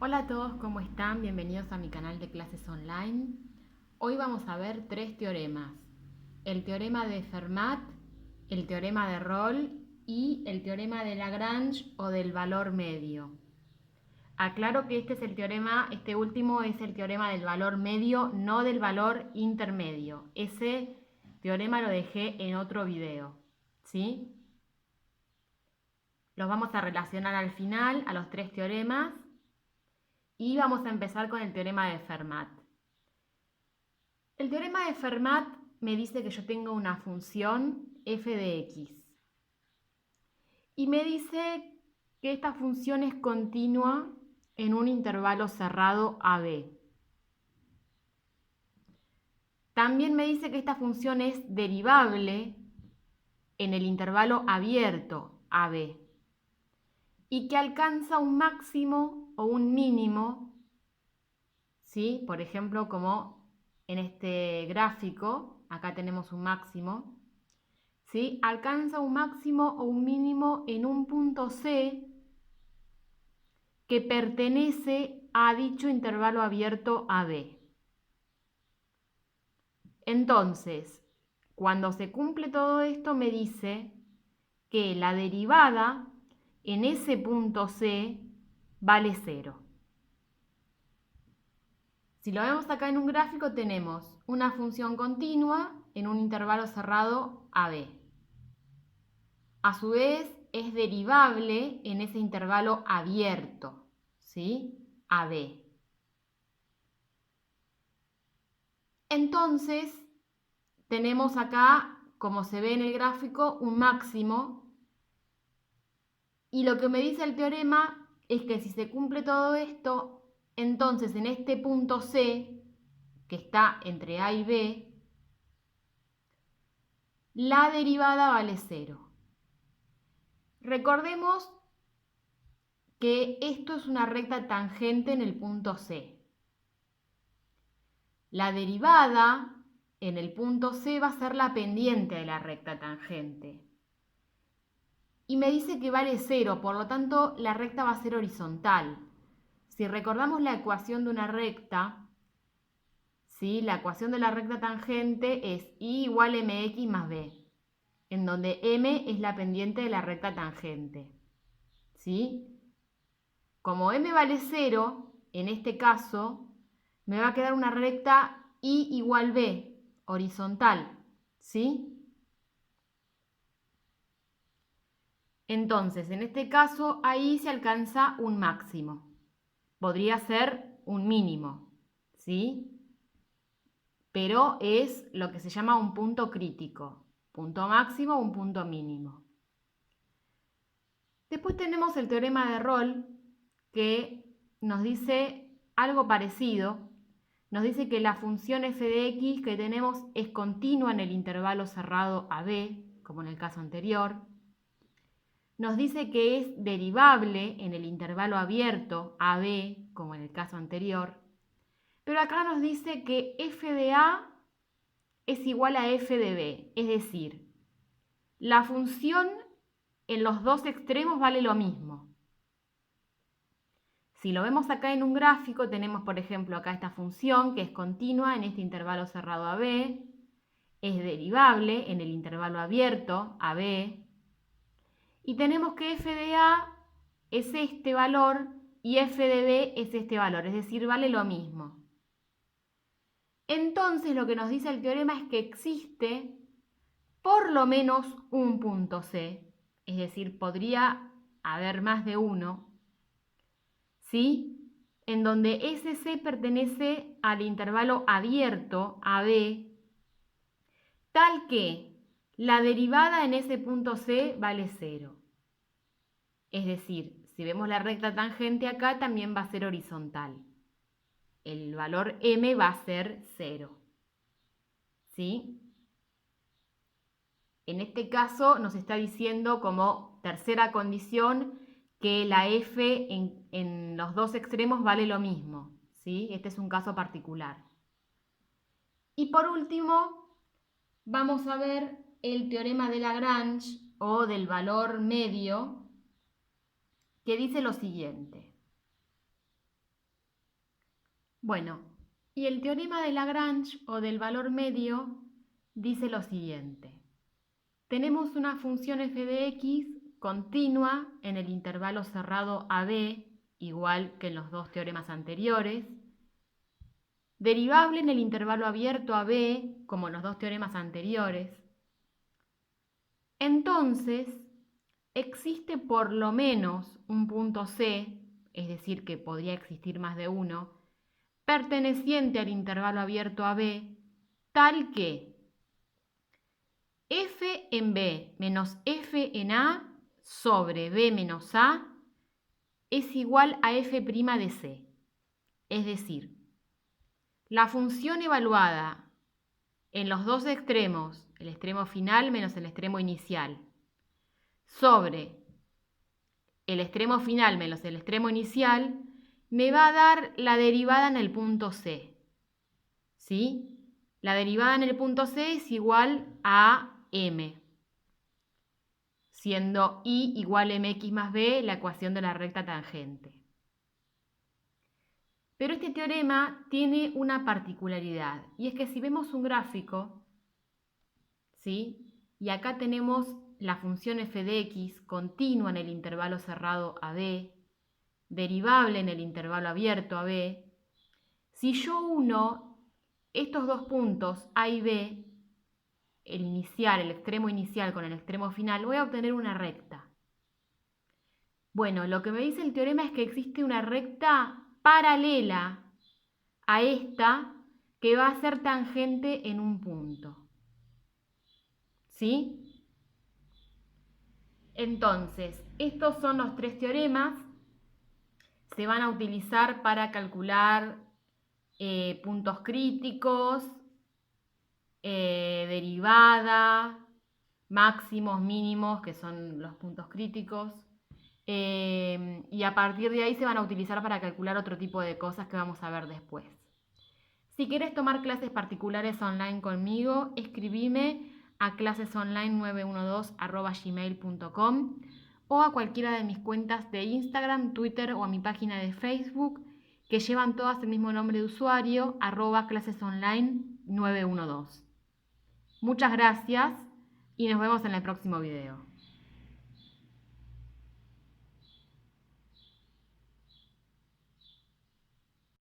Hola a todos, ¿cómo están? Bienvenidos a mi canal de clases online. Hoy vamos a ver tres teoremas. El teorema de Fermat, el teorema de Rolle y el teorema de Lagrange o del valor medio. Aclaro que este último es el teorema del valor medio, no del valor intermedio. Ese teorema lo dejé en otro video, ¿sí? Los vamos a relacionar al final, a los tres teoremas. Y vamos a empezar con el teorema de Fermat. El teorema de Fermat me dice que yo tengo una función f de x. Y me dice que esta función es continua en un intervalo cerrado AB. También me dice que esta función es derivable en el intervalo abierto AB. Y que alcanza un máximo o un mínimo, ¿sí? Por ejemplo, como en este gráfico, acá tenemos un máximo, ¿sí? Alcanza un máximo o un mínimo en un punto C que pertenece a dicho intervalo abierto AB. Entonces, cuando se cumple todo esto, me dice que la derivada en ese punto C vale 0. Si lo vemos acá en un gráfico, tenemos una función continua en un intervalo cerrado AB. A su vez, es derivable en ese intervalo abierto, ¿sí? AB. Entonces, tenemos acá, como se ve en el gráfico, un máximo. Y lo que me dice el teorema es que si se cumple todo esto, entonces en este punto C, que está entre A y B, la derivada vale 0. Recordemos que esto es una recta tangente en el punto C. La derivada en el punto C va a ser la pendiente de la recta tangente. Y me dice que vale 0, por lo tanto la recta va a ser horizontal. Si recordamos la ecuación de una recta, ¿sí? La ecuación de la recta tangente es y igual mx más b, en donde m es la pendiente de la recta tangente, ¿sí? Como m vale 0, en este caso, me va a quedar una recta y igual b, horizontal, ¿sí? Entonces, en este caso, ahí se alcanza un máximo. Podría ser un mínimo, ¿sí? Pero es lo que se llama un punto crítico. Punto máximo o un punto mínimo. Después tenemos el teorema de Rolle, que nos dice algo parecido. Nos dice que la función f de x que tenemos es continua en el intervalo cerrado AB, como en el caso anterior. Nos dice que es derivable en el intervalo abierto AB, como en el caso anterior. Pero acá nos dice que f de A es igual a f de B, es decir, la función en los dos extremos vale lo mismo. Si lo vemos acá en un gráfico, tenemos por ejemplo acá esta función que es continua en este intervalo cerrado AB, es derivable en el intervalo abierto AB, y tenemos que f de A es este valor y f de B es este valor, es decir, vale lo mismo. Entonces lo que nos dice el teorema es que existe por lo menos un punto C, es decir, podría haber más de uno, ¿sí? En donde ese C pertenece al intervalo abierto AB, tal que la derivada en ese punto C vale 0. Es decir, si vemos la recta tangente acá, también va a ser horizontal. El valor m va a ser 0. ¿Sí? En este caso nos está diciendo como tercera condición que la f en los dos extremos vale lo mismo, ¿sí? Este es un caso particular. Y por último, vamos a ver el teorema de Lagrange o del valor medio, que dice lo siguiente. Bueno, y el teorema de Lagrange o del valor medio dice lo siguiente. Tenemos una función f de x continua en el intervalo cerrado AB, igual que en los dos teoremas anteriores, derivable en el intervalo abierto AB, como en los dos teoremas anteriores. Entonces, existe por lo menos un punto C, es decir, que podría existir más de uno, perteneciente al intervalo abierto AB, tal que f en B menos f en A sobre B menos A es igual a f' de C. Es decir, la función evaluada en los dos extremos, el extremo final menos el extremo inicial, sobre el extremo final menos el extremo inicial, me va a dar la derivada en el punto C. ¿Sí? La derivada en el punto C es igual a m, siendo y igual a mx más b la ecuación de la recta tangente. Pero este teorema tiene una particularidad, y es que si vemos un gráfico, ¿sí? Y acá tenemos la función f de x continua en el intervalo cerrado AB, derivable en el intervalo abierto AB. Si yo uno estos dos puntos A y B, el inicial, el extremo inicial con el extremo final, voy a obtener una recta. Bueno, lo que me dice el teorema es que existe una recta paralela a esta que va a ser tangente en un punto. ¿Sí? Entonces, estos son los tres teoremas. Se van a utilizar para calcular puntos críticos, derivada, máximos, mínimos, que son los puntos críticos. Y a partir de ahí se van a utilizar para calcular otro tipo de cosas que vamos a ver después. Si quieres tomar clases particulares online conmigo, escribime a clasesonline912@gmail.com o a cualquiera de mis cuentas de Instagram, Twitter o a mi página de Facebook, que llevan todas el mismo nombre de usuario, @clasesonline912. Muchas gracias y nos vemos en el próximo video.